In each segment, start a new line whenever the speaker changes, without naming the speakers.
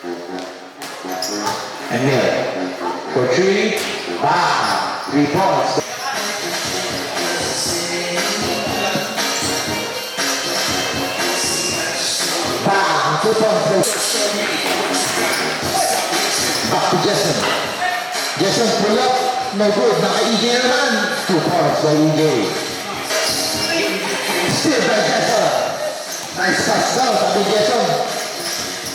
And here, for 3, bam, 3 points. Bam, 2 points. Back to Jason. Jason pull up, no good. Naka-EJ naman. 2 points by EJ. Still by Jason. Nice pass down, sabi Jason.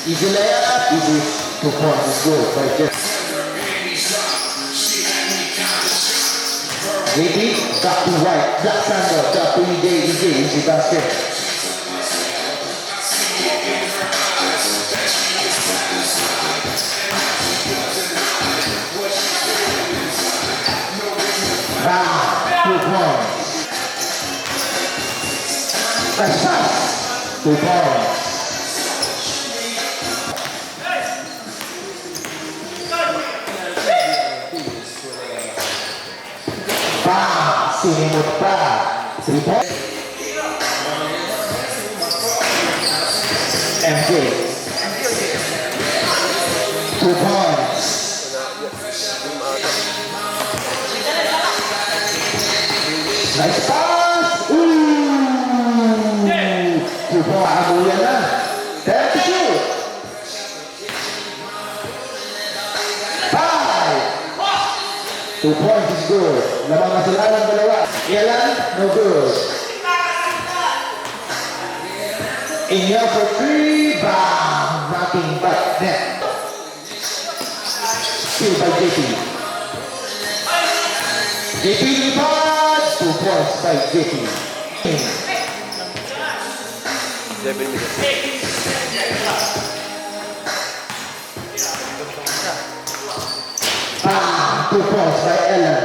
Easy layup, easy. 2 points is good by Jason. JP, back to White, Black Sandal, back to EJ, easy basket. Bam, 2 points. Nice pass, 2 points. Bam, sinimut pa, 3 points. MJ, 2 points. Nice pass! Ooh! 2 points. Abuyan na. 32. 5. 2 points is good. Lamang na sila ng dalawa. Ilan? No good. In here for 3. Bam! Nothing but net. Still by JP. JP Lipad! 2 points by JP. Bam! 2 points by Ellen.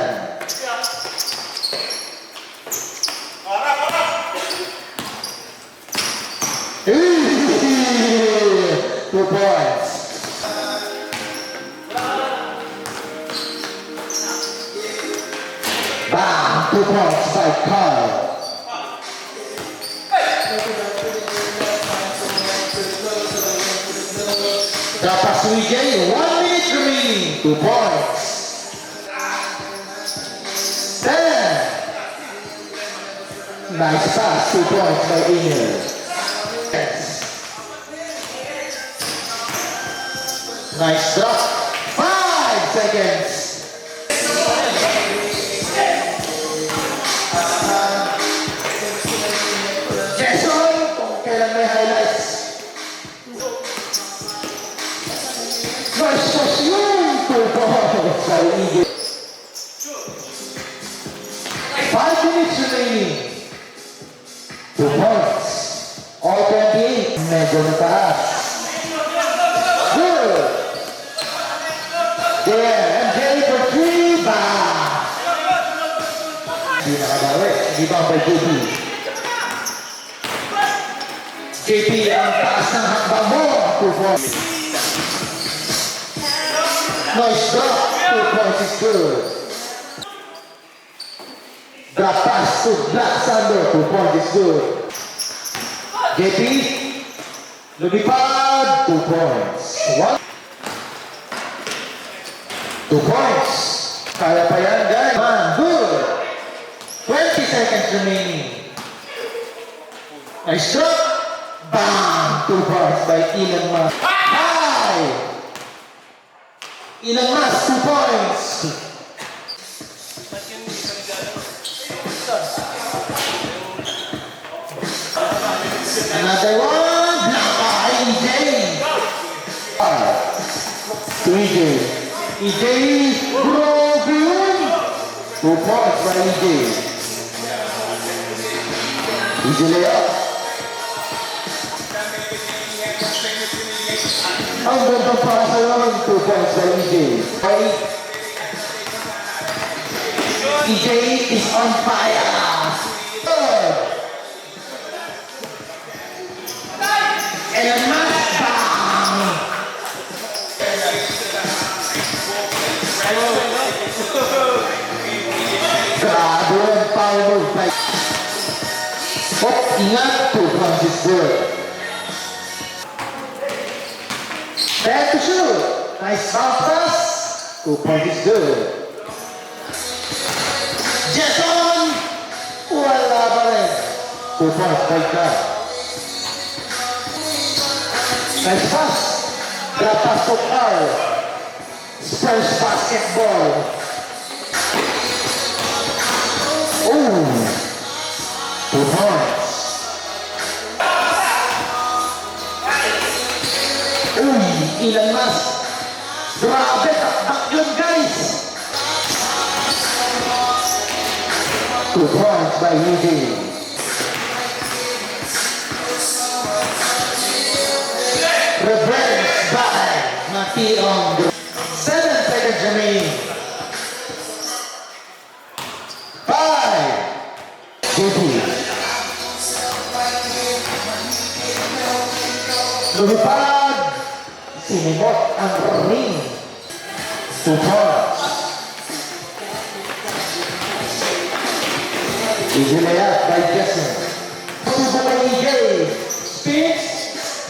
Eee! 2 points. Bam! 2 points by Carl. Dapat Swijay, 1 minute remaining. 2 points. 10. Nice pass, 2 points by Emil. Nice drop. 5 seconds. Jason, kung kailan may highlights. Nice pass yun. 2 points by Eagle. 5 minutes remaining. 2 points. All 28. Medyo mataas. Good. There. MJ for 3. Bam. Hindi nakagawi. Hindi ba by JP? JP ang taas ng hakbang mo. 2 points. Nice drop. 2 points is good. Drop pass to Black Thunder. 2 points is good. JP, lumipad. 2 points. 2 points. Kaya pa yan, guys. Good. 20 seconds remaining. Nice drop. Bam! 2 points by Elon Musk. High! Elon Musk, 2 points. Another one. EJ. EJ. EJ. Grogun. 2 points by EJ. EJ layup. Ang ganda para sa yun. 2 points by EJ. EJ is on fire. Good. Elon Musk, bam! Grabe ang power move by... Ingat, 2 points is good. Back to shoot. Nice bounce pass. 2 points is good. Jason! Wala pa rin. 2 points, by God. Nice pass. Drop pass to Carl. Spurs basketball. Oh! 2 points. Uy, ilan mas? Grabe, taktak yun, guys! 2 points by Eugene. Reverse by Mation. 7 seconds remaining. 5. JP. Lumipad. Sinimot ang ring. 2 points. Easy layup by Jason. Tubo by EJ. Spins.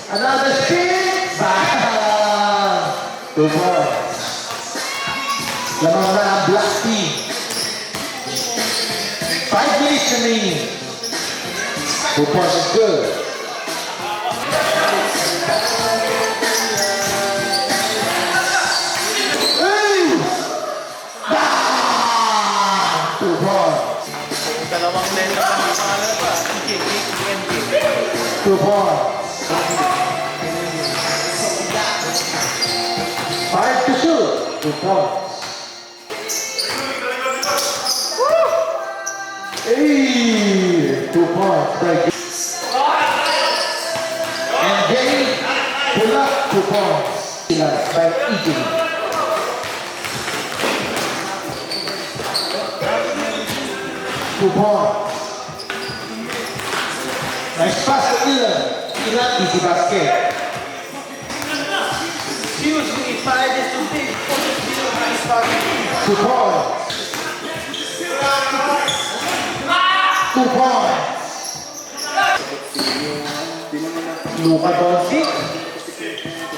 Another spin. Bang! 2 points. Lamang na ang black team. 5 minutes remaining. 2 points is good.
Dalawang lenda pa ang pangalan pa. EMG.
2 points. 5 to shoot. 2 points. Hey, 2 points. Break. And Jay pull up 2 points. By EJ. 2 points. Nice pass to Ilan. Ilan, easy basket.
Seriously, 5 is too big. 2
points. 2 points. Luka Doncic.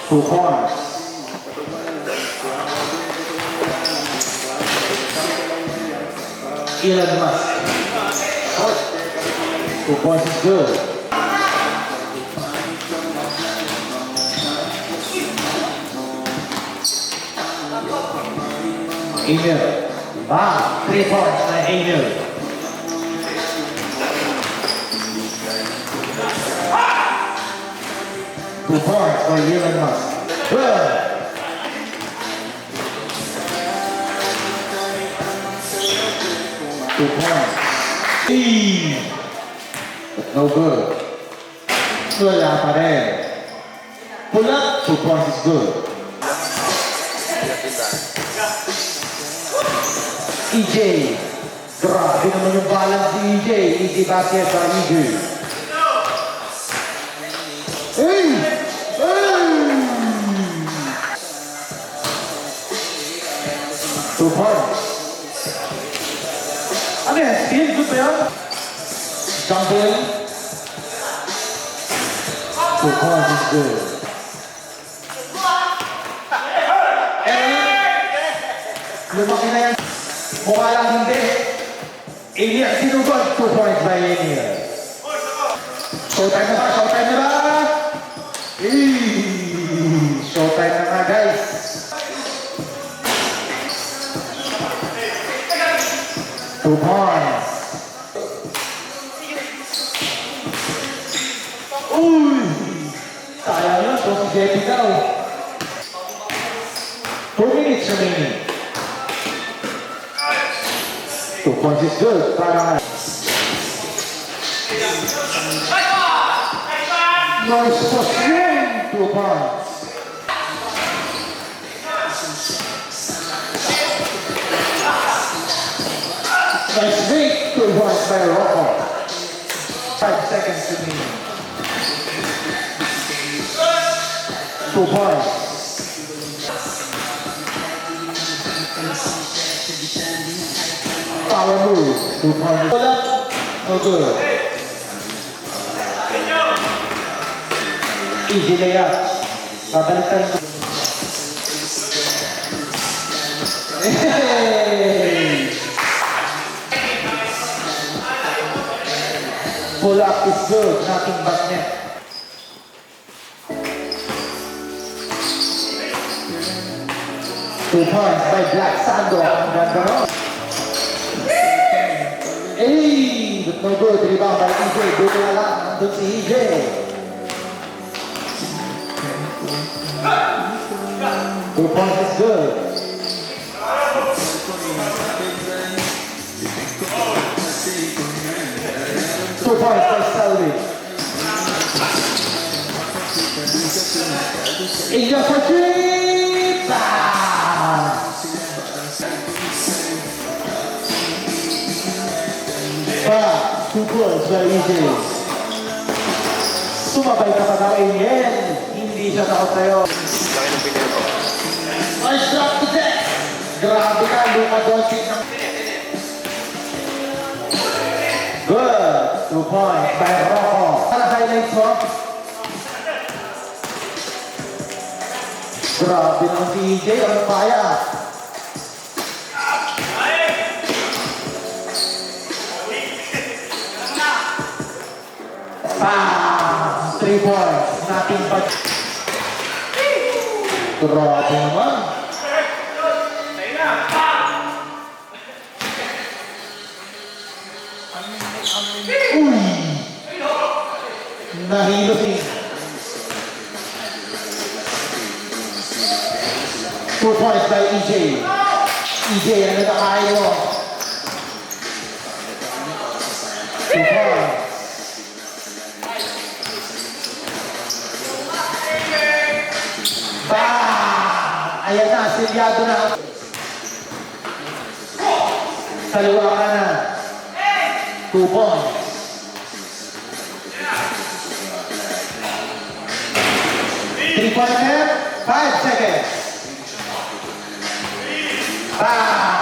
2 points. Ilan mas? 2 points is good. Emil. 3 points by Emil. Two points by Elon Musk. Good. 2 points. No good. Wala pa rin. Pull up, 2 points is good. EJ. Grabe naman yung balance ni EJ. Easy basket by EJ. Hey! Hey! 2 points. Ano yan? Steal? Good ba yan? Jumping. 2 points is good. Lumaki na yan. Mukha lang hindi. Elias sinugod. 2 points by Elias. Showtime na ba? Showtime na ba? Showtime na nga, guys. Two points. Uy! Sayang yun. So si Jetty daw. 2 minutes remaining. 2 points is good. Para nice swing. 2 points. Nice make. 2 points by Rocco. 5 seconds to me. 2 points. Power move. 2 points. Pull up. No good. Easy layup. Babalikan. Hey! Pull up is good, nothing but net. Two points by Black Sando. Ang ganda ron. Hey! But no good. Rebound by EJ. Buto na lang. Nandun si EJ. 2 points is good. Two points by Selby. Inga for three. Bam! 2 points by EJ. Sumabay ka pa daw, Alien. Hindi siya takot sa'yo.
Laki ng pinili ko.
First shot to deck. Grabe ka, Luka Doncic ng... Good. 2 points by Rocco. Ano highlights mo? Grabe naman si EJ. Ano kaya? Bam! 3 points. Nothing but... Grabe naman. Uy! Nahilo si... 2 points by EJ. EJ, ano na kaya mo? 2 points. Bam! Ayan na, silyado na. Kaliwa ka na. 2 points. Three-point net, 5 seconds. Bam!